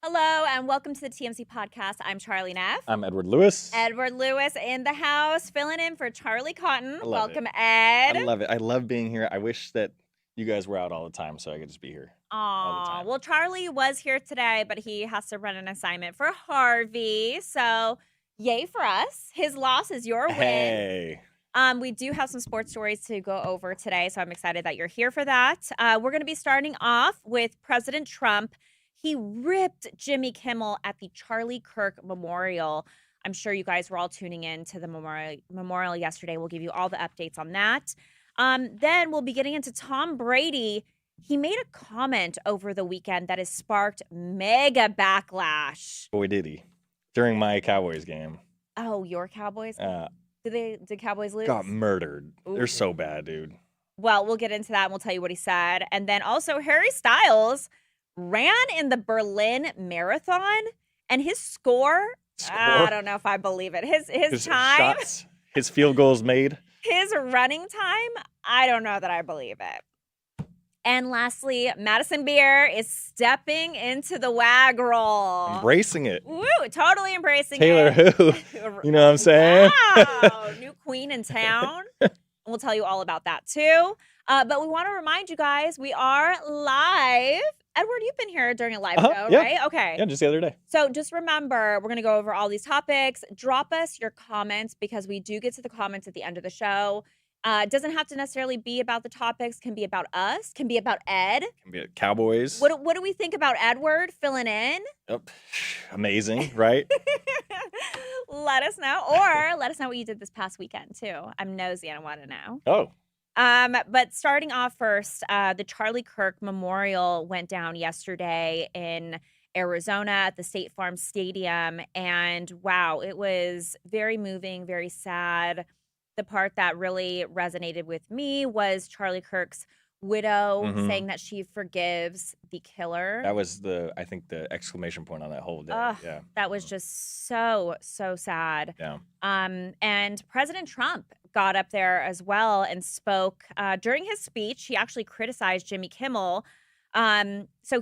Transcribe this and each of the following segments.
Hello and welcome to the TMZ podcast. I'm Charlie Neff. I'm Edward Lewis. Edward Lewis in the house, filling in for Charlie Cotton. Welcome, it. Ed. I love it. I love being here. I wish that you guys were out all the time so I could just be here all the time. Well, Charlie was here today, but he has to run an assignment for Harvey. So, yay for us. His loss is your win. Hey. We do have some sports stories to go over today, so I'm excited that you're here for that. We're going to be starting off with President Trump. He ripped Jimmy Kimmel at the Charlie Kirk Memorial. I'm sure you guys were all tuning in to the memorial yesterday. We'll give you all the updates on that. Then we'll be getting into Tom Brady. He made a comment over the weekend that has sparked mega backlash. Boy, did he. During my Cowboys game. Oh, your Cowboys? Did Cowboys lose? Got murdered. Ooh. They're so bad, dude. Well, we'll get into that and we'll tell you what he said. And then also Harry Styles ran in the Berlin Marathon, and his score? I don't know if I believe it. His time, shots, his field goals made. His running time, I don't know that I believe it. And lastly, Madison Beer is stepping into the WAG role. Embracing it. Woo, totally embracing Taylor it. who? You know what I'm saying? Wow, new queen in town. We'll tell you all about that too. But we want to remind you guys, we are live. Edward, you've been here during a live show, yeah. right? Okay. Yeah, just the other day. So just remember, we're going to go over all these topics. Drop us your comments because we do get to the comments at the end of the show. It doesn't have to necessarily be about the topics. Can be about us. Can be about Ed. Can be Cowboys. What do we think about Edward filling in? Yep. Amazing, right? Let us know. Or let us know what you did this past weekend, too. I'm nosy and I want to know. Oh. But starting off first, the Charlie Kirk Memorial went down yesterday in Arizona at the State Farm Stadium. And wow, it was very moving, very sad. The part that really resonated with me was Charlie Kirk's widow saying that she forgives the killer. That was I think the exclamation point on that whole day. Yeah. That was just so sad. Yeah. And President Trump got up there as well and spoke. During his speech, he actually criticized Jimmy Kimmel. So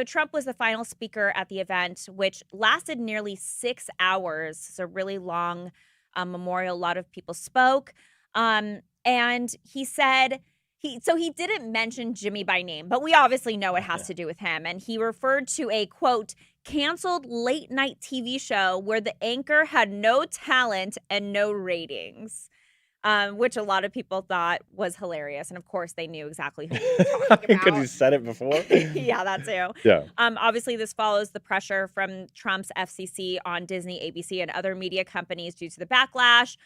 Trump was the final speaker at the event, which lasted nearly 6 hours. It's a really long memorial. A lot of people spoke. And he said he didn't mention Jimmy by name, but we obviously know it has to do with him. And he referred to a, quote, canceled late night TV show where the anchor had no talent and no ratings. Which a lot of people thought was hilarious. And of course, they knew exactly who he was talking about. Because he said it before? Yeah, that too. Yeah. Obviously, this follows the pressure from Trump's FCC on Disney, ABC, and other media companies due to the backlash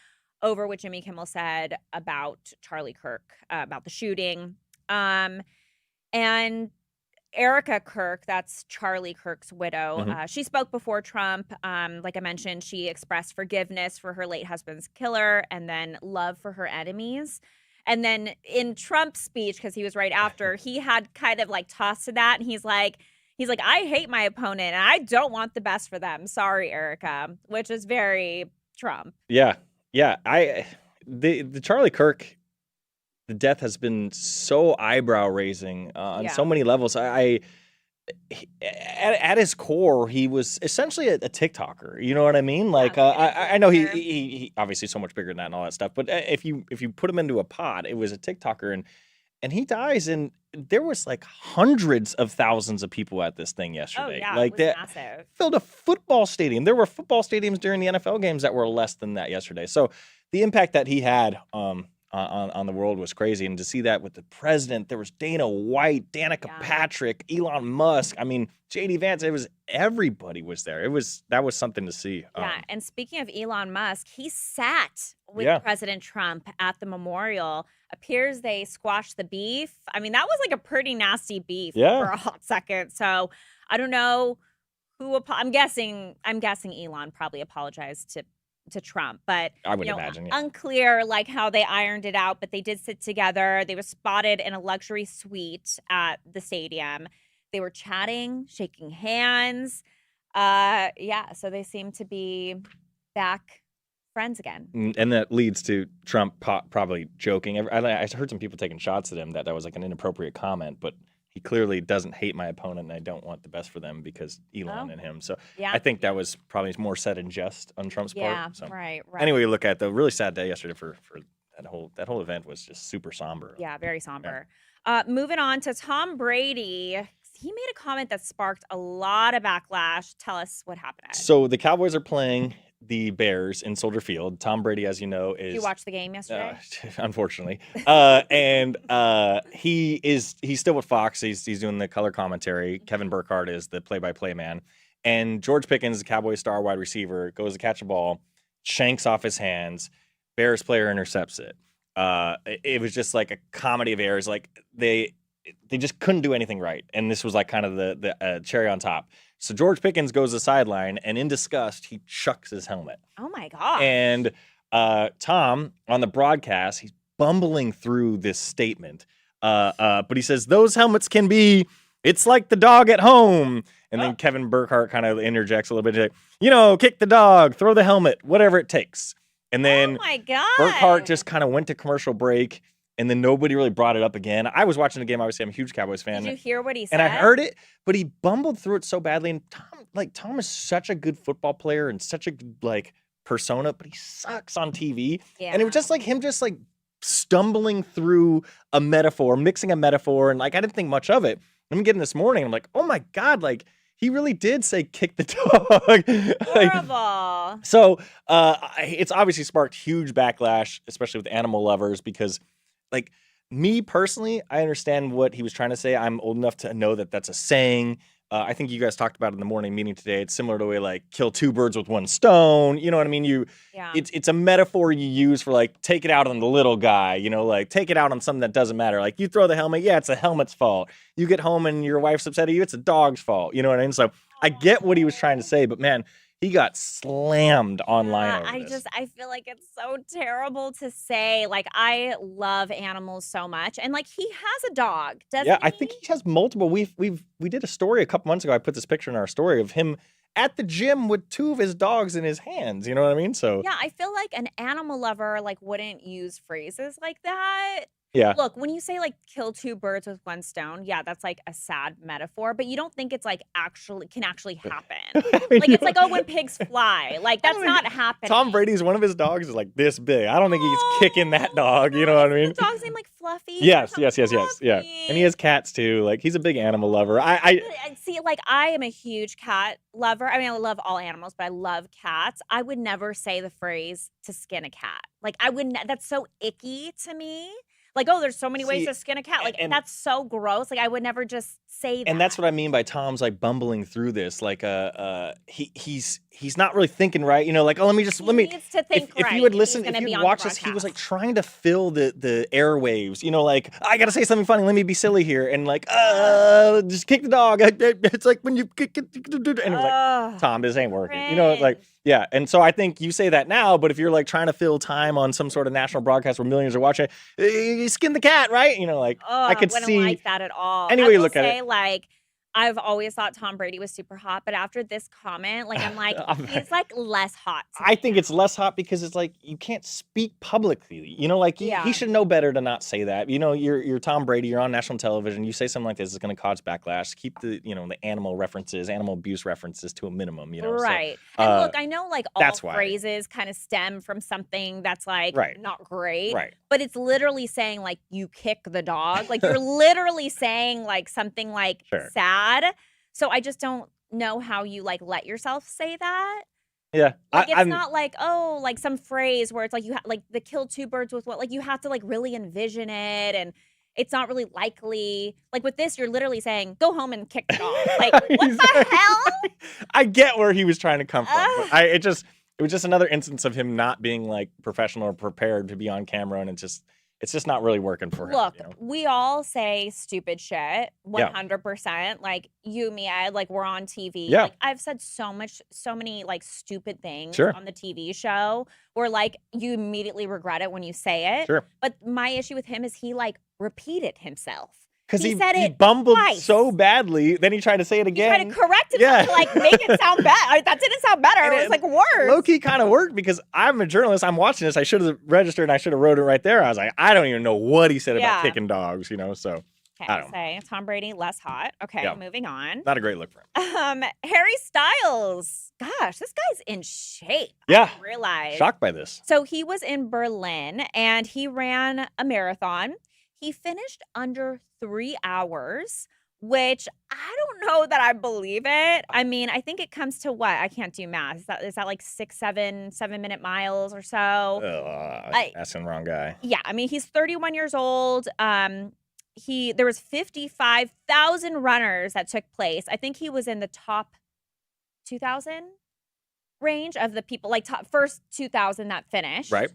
over what Jimmy Kimmel said about Charlie Kirk, about the shooting. And Erica Kirk, that's Charlie Kirk's widow, she spoke before Trump. Like I mentioned, she expressed forgiveness for her late husband's killer and then love for her enemies. And then in Trump's speech, because he was right after, he had kind of like tossed to that. And he's like, I hate my opponent and I don't want the best for them. Sorry, Erica, which is very Trump. Yeah. Yeah. The Charlie Kirk, the death has been so eyebrow raising on so many levels. At his core, he was essentially a TikToker. You know what I mean? Like, I know he obviously so much bigger than that and all that stuff. But if you put him into a pod, it was a TikToker, and he dies, and there was like hundreds of thousands of people at this thing yesterday. Oh yeah, like it was that massive. Filled a football stadium. There were football stadiums during the NFL games that were less than that yesterday. So the impact that he had on the world was crazy. And to see that with the president, there was Dana White, Danica Patrick, Elon Musk. I mean, JD Vance, everybody was there. That was something to see. Yeah. And speaking of Elon Musk, he sat with President Trump at the memorial. Appears they squashed the beef. I mean, that was like a pretty nasty beef for a hot second. So I don't know who, I'm guessing Elon probably apologized to Trump, but I would imagine unclear like how they ironed it out, but they did sit together. They were spotted in a luxury suite at the stadium. They were chatting, shaking hands. So they seem to be back friends again. And that leads to Trump probably joking. I heard some people taking shots at him that was like an inappropriate comment, but he clearly doesn't hate my opponent, and I don't want the best for them because Elon and him. So I think that was probably more said in jest on Trump's part. So right. anyway, you look at the really sad day yesterday for that whole event was just super somber. Yeah, very somber. Moving on to Tom Brady. He made a comment that sparked a lot of backlash. Tell us what happened. So the Cowboys are playing the Bears in Soldier Field. Tom Brady, as you know, is... Did you watch the game yesterday? Unfortunately. He's still with Fox. He's doing the color commentary. Kevin Burkhardt is the play-by-play man. And George Pickens, the Cowboys star wide receiver, goes to catch a ball, shanks off his hands. Bears player intercepts it. It was just like a comedy of errors. Like they just couldn't do anything right. And this was like kind of the cherry on top. So George Pickens goes to the sideline, and in disgust, he chucks his helmet. Oh, my God. And Tom, on the broadcast, he's bumbling through this statement. But he says, those helmets can be, it's like the dog at home. And then Kevin Burkhardt kind of interjects a little bit. Kick the dog, throw the helmet, whatever it takes. And then oh my God. Burkhardt just kind of went to commercial break. And then nobody really brought it up again. I was watching the game. Obviously, I'm a huge Cowboys fan. Did you hear what he said? And I heard it, but he bumbled through it so badly. And Tom is such a good football player and such a good, persona, but he sucks on TV. Yeah. And it was just like him just stumbling through a metaphor, mixing a metaphor. And I didn't think much of it. I'm getting this morning. I'm like, oh my God, he really did say kick the dog. Horrible. So it's obviously sparked huge backlash, especially with animal lovers, because me personally, I understand what he was trying to say. I'm old enough to know that that's a saying. I think you guys talked about it in the morning meeting today. It's similar to the way kill two birds with one stone. You know what I mean? It's a metaphor you use for take it out on the little guy. Take it out on something that doesn't matter. You throw the helmet, yeah, it's a helmet's fault. You get home and your wife's upset at you, it's a dog's fault. You know what I mean? So I get what he was trying to say, but man, he got slammed online over this. I feel like it's so terrible to say. I love animals so much. And he has a dog, doesn't he? Yeah, I think he has multiple. We did a story a couple months ago. I put this picture in our story of him at the gym with two of his dogs in his hands. You know what I mean? So yeah, I feel like an animal lover wouldn't use phrases like that. Yeah. Look, when you say kill two birds with one stone, yeah, that's a sad metaphor, but you don't think it's can actually happen. It's when pigs fly. That's not happening. Tom Brady's one of his dogs is this big. I don't think he's kicking that dog. You know what I mean? The dog's name Fluffy. Yes. Yeah. And he has cats too. He's a big animal lover. I see. I am a huge cat lover. I mean, I love all animals, but I love cats. I would never say the phrase to skin a cat. I wouldn't. That's so icky to me. There's so many ways to skin a cat. That's so gross. I would never just say that. And that's what I mean by Tom's bumbling through this. He's not really thinking right. Let me. Needs to think right. If you would listen, if you watch this, he was trying to fill the airwaves. I gotta say something funny. Let me be silly here, and just kick the dog. It's when you kick it, and it was Tom, this ain't working. Yeah. And so I think you say that now, but if you're trying to fill time on some sort of national broadcast where millions are watching, you skin the cat, right? I could wouldn't see like that at all. Anyway, you look at it. I've always thought Tom Brady was super hot, but after this comment, he's less hot. I think it's less hot because it's you can't speak publicly. He should know better to not say that. You're Tom Brady. You're on national television. You say something like this, it's going to cause backlash. Keep the the animal references, animal abuse references to a minimum. Right. So, and look, I know all why. phrases kind of stem from something that's right. not great. Right. But it's literally saying you kick the dog. You're literally saying something sure. sad. So I just don't know how you let yourself say that. Yeah. It's not some phrase where it's you the kill two birds with one. You have to really envision it, and it's not really likely. With this, you're literally saying, go home and kick the dog. What the hell? I get where he was trying to come from. But it was just another instance of him not being professional or prepared to be on camera, and it's just not really working for him. Look, we all say stupid shit 100%. You, me, Ed, we're on TV. Yeah. I've said so many stupid things sure. on the TV show where you immediately regret it when you say it. Sure. But my issue with him is he repeated himself. Because he said he it bumbled twice. so badly, then he tried to say it again. He tried to correct himself to make it sound better. That didn't sound better. And it was worse. Low-key kind of worked because I'm a journalist. I'm watching this. I should have registered and I should have wrote it right there. I was I don't even know what he said about kicking dogs, so. Okay, I don't know. say Tom Brady less hot. Okay, Yeah. moving on. Not a great look for him. Harry Styles. Gosh, this guy's in shape. Yeah. I didn't realize. Shocked by this. So he was in Berlin and he ran a marathon. He finished under 3 hours, which I don't know that I believe it. I mean, I think it comes to what? I can't do math. Is that like 7-minute miles or so? Asking the wrong guy. Yeah, I mean, he's 31 years old. There was 55,000 runners that took place. I think he was in the top 2,000 range of the people, like top first 2,000 that finished. Right.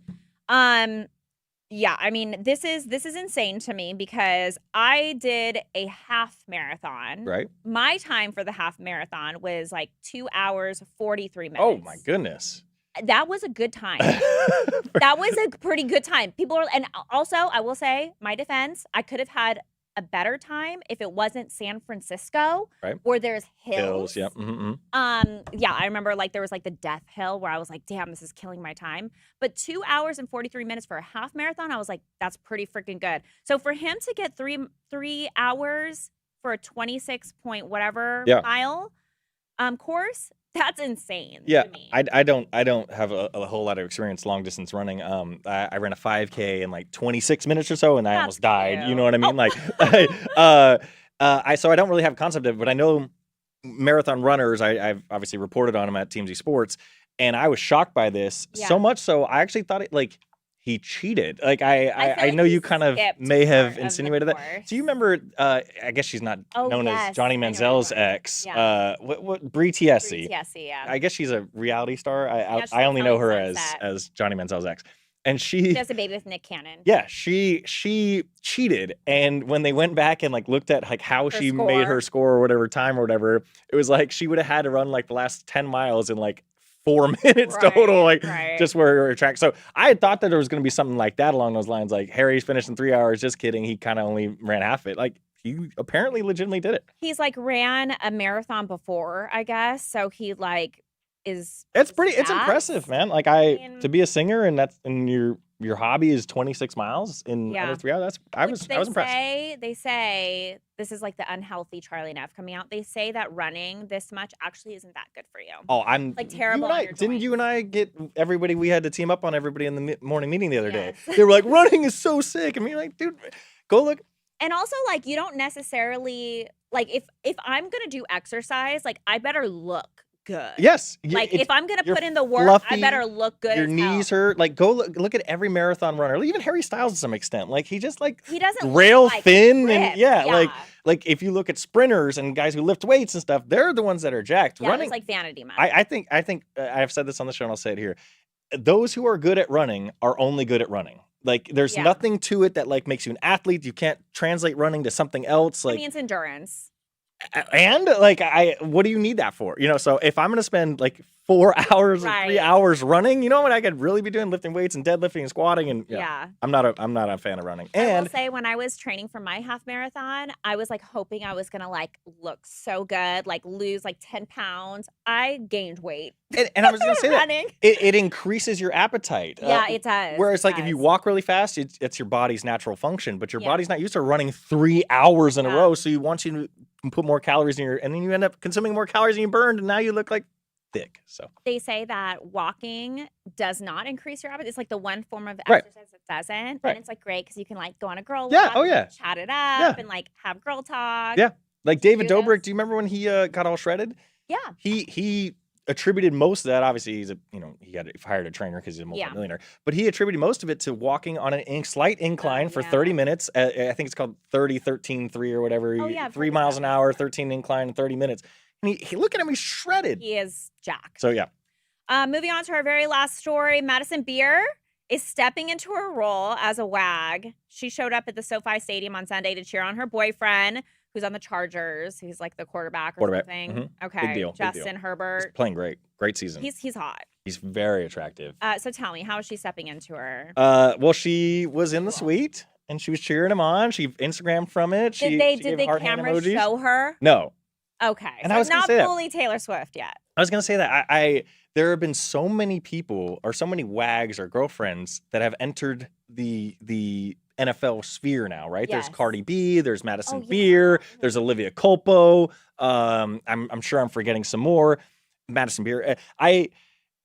Yeah, I mean, this is insane to me because I did a half marathon. Right. My time for the half marathon was like 2 hours, 43 minutes. Oh my goodness. That was a good time. That was a pretty good time. And also I will say, my defense, I could have had a better time if it wasn't San Francisco, right, where there's hills. Yeah. Mm-hmm. Yeah, I remember like there was like the death hill where I was like, damn, this is killing my time. But 2 hours and 43 minutes for a half marathon, I was like, that's pretty freaking good. So for him to get three hours for a 26 point whatever mile course, that's insane. Yeah, to me. I don't have a whole lot of experience long distance running. I ran a 5K in like 26 minutes or so, and I almost died. You know what I mean? Like, so I don't really have a concept of it, but I know marathon runners. I've obviously reported on them at TMZ Sports, and I was shocked by this so much. So I actually thought it like he cheated. Like I know you kind of may have insinuated that. So you remember? I guess she's not known as Johnny Manziel's ex. Yeah. What Bree Tiesi? Yeah. I guess she's a reality star. I only know her as Johnny Manziel's ex. And she has a baby with Nick Cannon. Yeah, she cheated, and when they went back and like looked at like how she made her score or whatever time or whatever, it was like she would have had to run like the last 10 miles in like 4 minutes total, like just where her track. So I had thought that there was going to be something like that along those lines. Like Harry's finished in 3 hours. Just kidding. He kind of only ran half it. Like he apparently legitimately did it. He's like ran a marathon before, I guess. So he like is. It's pretty. It's impressive, man. Like to be a singer and your hobby is 26 miles in under 3 hours. I was impressed. They say this is like the unhealthy Charlie Neff coming out. They say that running this much actually isn't that good for you. Oh, I'm like terrible. Didn't you and I get everybody? We had to team up on everybody in the morning meeting the other day. They were like, running is so sick. I mean, like, dude, go look. And also, like, you don't necessarily like if I'm gonna do exercise, like, I better look good. Yes. Like if I'm gonna put in the work, fluffy, I better look good. Your knees hurt. Like go look at every marathon runner. Even Harry Styles to some extent. Like he just like he doesn't rail look like thin ripped. and like if you look at sprinters and guys who lift weights and stuff, they're the ones that are jacked. Yeah, running it's like vanity man. I think I've said this on the show and I'll say it here. Those who are good at running are only good at running. Like there's nothing to it that like makes you an athlete. You can't translate running to something else. Like I mean, it's endurance. And like what do you need that for? You know, so if I'm gonna spend like 4 hours or 3 hours running, you know what I could really be doing? Lifting weights and deadlifting and squatting and I'm not a fan of running. And I will say when I was training for my half marathon, I was like hoping I was gonna like look so good, like lose like 10 pounds. I gained weight. And I was gonna say that it increases your appetite. Yeah, it does. Whereas like if you walk really fast, it's your body's natural function, but your body's not used to running 3 hours in a row. So you want you to put more calories in and then you end up consuming more calories than you burned, and now you look like thick. So they say that walking does not increase your appetite. It's like the one form of exercise that doesn't, and it's like great because you can like go on a girl walk, chat it up, and like have girl talk. Yeah, like David Dobrik. Do you remember when he got all shredded? Yeah, he attributed most of that. Obviously, he hired a trainer because he's a multimillionaire. But he attributed most of it to walking on an slight incline for 30 minutes. I think it's called 30-13-3 or whatever. 3 miles an hour, 13 incline in 30 minutes. And he look at him, he's shredded. He is jacked. So yeah. Moving on to our very last story, Madison Beer is stepping into her role as a WAG. She showed up at the SoFi Stadium on Sunday to cheer on her boyfriend, who's on the Chargers. He's like the quarterback or something. Mm-hmm. Okay. Big deal. Justin Herbert. He's playing great. Great season. He's hot. He's very attractive. So tell me, how is she stepping into her? Well, she was in the suite and she was cheering him on. She Instagrammed from it. Did the camera show her? No. Okay. And so I was not fully Taylor Swift yet. I was going to say that there have been so many people or so many WAGs or girlfriends that have entered the NFL sphere now, right? There's Yes. Cardi B, there's Madison Oh, yeah. Beer, there's Olivia Culpo. I'm sure I'm forgetting some more. Madison Beer.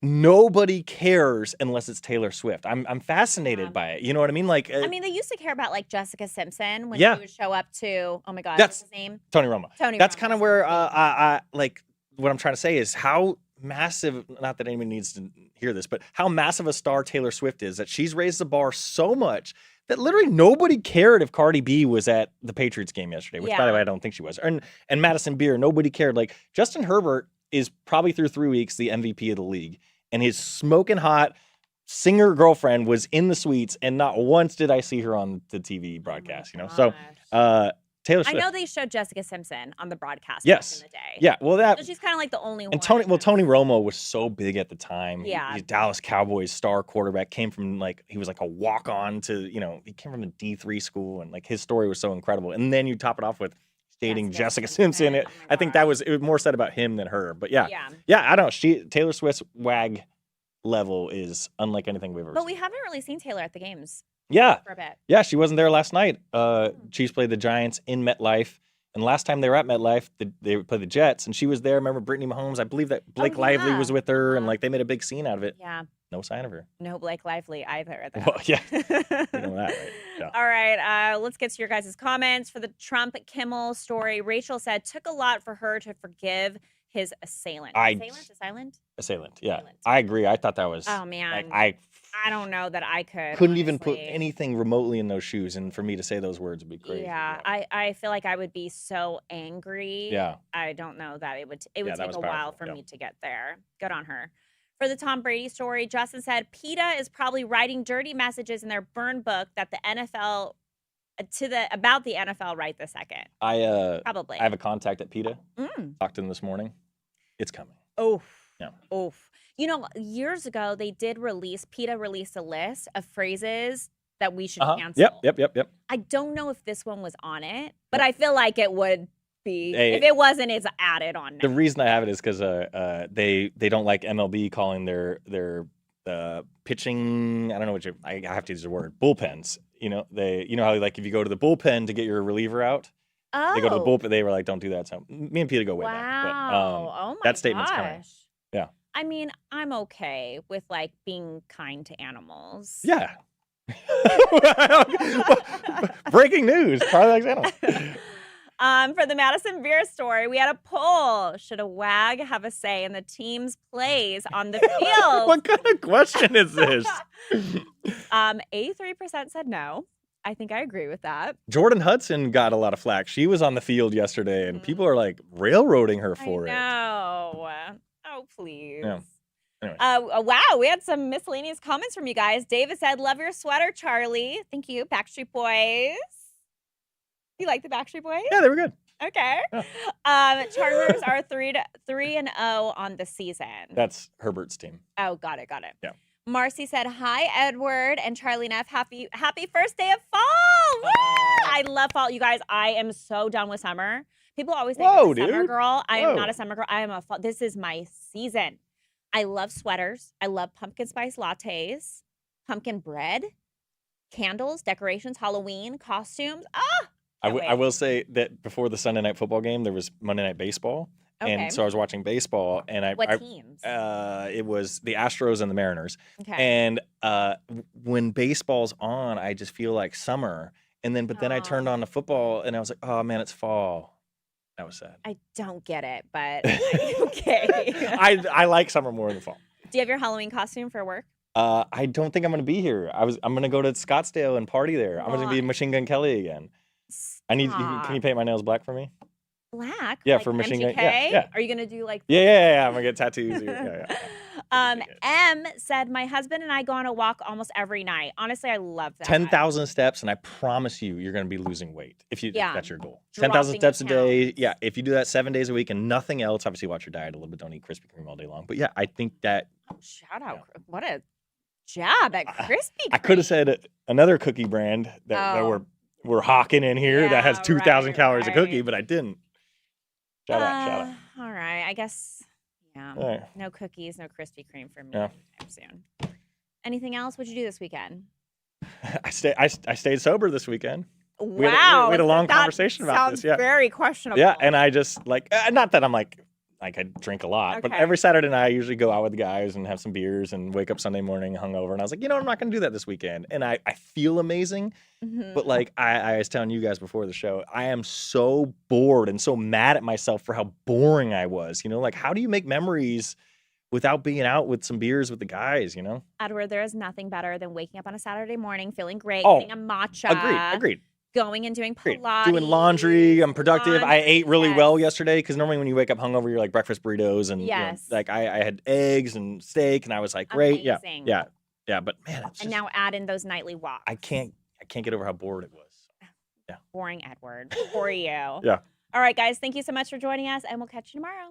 Nobody cares unless it's Taylor Swift. I'm fascinated Yeah. by it. You know what I mean? Like, I mean, they used to care about like Jessica Simpson when Yeah. she would show up to, oh my God, That's- what's his name? Tony Romo. Tony That's Romo. kind of where I like what I'm trying to say is how massive, not that anyone needs to hear this, but how massive a star Taylor Swift is, that she's raised the bar so much that literally nobody cared if Cardi B was at the Patriots game yesterday, which, by the way, I don't think she was. And Madison Beer, nobody cared. Like, Justin Herbert is probably through 3 weeks the MVP of the league, and his smoking hot singer girlfriend was in the suites, and not once did I see her on the TV broadcast, you know? So, Taylor Swift. I know they showed Jessica Simpson on the broadcast Yes. back in the day. Yeah, well, that. So she's kind of like the only one. And Tony Romo was so big at the time. Yeah. He's Dallas Cowboys star quarterback, came from he was like a walk-on to, he came from a D3 school, and like his story was so incredible. And then you top it off with dating Jessica Simpson. I think it was more said about him than her. But yeah, I don't know. Taylor Swift's WAG level is unlike anything we've ever seen. But we haven't really seen Taylor at the games. Yeah. For a bit. Yeah, she wasn't there last night. Chiefs played the Giants in MetLife. And last time they were at MetLife, they played the Jets, and she was there. Remember Brittany Mahomes? I believe that Blake Lively was with her, and like they made a big scene out of it. Yeah. No sign of her. No Blake Lively either. Well, yeah. You know that, right? Yeah. All right. Let's get to your guys' comments. For the Trump Kimmel story, Rachel said, took a lot for her to forgive his assailant. Assailant, yeah. I agree. I thought that was. Oh, man. Like, I don't know that I could. Couldn't even put anything remotely in those shoes, and for me to say those words would be crazy. Yeah, I feel like I would be so angry. Yeah. I don't know that it would take was a while for me to get there. Good on her. For the Tom Brady story, Justin said PETA is probably writing dirty messages in their burn book that the NFL about the NFL right this second. Probably. I have a contact at PETA. Talked to them this morning. It's coming. Oof. Yeah. Oof. You know, years ago PETA released a list of phrases that we should cancel. Yep. I don't know if this one was on it, but I feel like it would be. If it wasn't, it's added on now. The reason I have it is because they don't like MLB calling their pitching. I don't know what I have to use the word bullpens. You know how like if you go to the bullpen to get your reliever out. Oh. They go to the bullpen. They were like, don't do that. So me and Peter go way back. But, oh my that statement's coming. Yeah. I mean, I'm okay with like being kind to animals. Yeah. Breaking news. Carly likes animals. For the Madison Beer story, we had a poll. Should a WAG have a say in the team's plays on the field? What kind of question is this? 83% said no. I think I agree with that. Jordan Hudson got a lot of flack. She was on the field yesterday, and people are like railroading her for it. No. Oh, please. Yeah. Anyway. Wow, we had some miscellaneous comments from you guys. David said, love your sweater, Charlie. Thank you. Backstreet Boys. You like the Backstreet Boys? Yeah, they were good. Okay. Yeah. Chargers are 3-0 on the season. That's Herbert's team. Oh, got it. Yeah. Marcy said, hi, Edward and Charlie Neff. Happy first day of fall. Woo! I love fall. You guys, I am so done with summer. People always think I'm a summer girl. I am not a summer girl. I am a fall. This is my season. I love sweaters. I love pumpkin spice lattes, pumpkin bread, candles, decorations, Halloween, costumes. I will say that before the Sunday night football game, there was Monday night baseball. Okay. And so I was watching baseball, and what teams? It was the Astros and the Mariners. Okay. And when baseball's on, I just feel like summer. And then, but then I turned on the football, and I was like, oh man, it's fall. That was sad. I don't get it, but okay. I like summer more than fall. Do you have your Halloween costume for work? I don't think I'm going to be here. I'm going to go to Scottsdale and party there. I'm going to be Machine Gun Kelly again. Can you paint my nails black for me? Black? Yeah, like for Machine Gun. Yeah. Are you gonna do like? Yeah. I'm gonna get tattoos. M said, my husband and I go on a walk almost every night. Honestly, I love that. 10,000 steps, and I promise you're gonna be losing weight if that's your goal. 10,000 steps a day. Yeah, if you do that 7 days a week and nothing else, obviously watch your diet a little bit. Don't eat Krispy Kreme all day long. But yeah, I think that. Shout out! Yeah. What a job at Krispy Kreme. I could have said another cookie brand that we're hawking in here that has 2,000 calories a cookie, but I didn't. Shout out. All right. I guess, yeah. Right. No cookies, no Krispy Kreme for me Yeah. anytime soon. Anything else? What'd you do this weekend? I stayed sober this weekend. Wow. We had a long that conversation about this. sounds Yeah. very questionable. Yeah. And I just like, not that I'm like I drink a lot, but Okay. every Saturday night I usually go out with the guys and have some beers and wake up Sunday morning hungover. And I was like, I'm not going to do that this weekend. And I feel amazing. Mhm. But like I was telling you guys before the show, I am so bored and so mad at myself for how boring I was. Like, how do you make memories without being out with some beers with the guys? Edward, there is nothing better than waking up on a Saturday morning, feeling great, Oh, getting a matcha. Agreed. Going and doing Agreed. Pilates. Doing laundry. I'm productive. I ate really yes. well yesterday because normally when you wake up hungover, you're like breakfast burritos and Yes. like I had eggs and steak and I was like, great. Amazing. Yeah. But man, it's just, And now add in those nightly walks. I can't get over how bored it was. Yeah. Boring Edward for you. Yeah. All right, guys. Thank you so much for joining us, and we'll catch you tomorrow.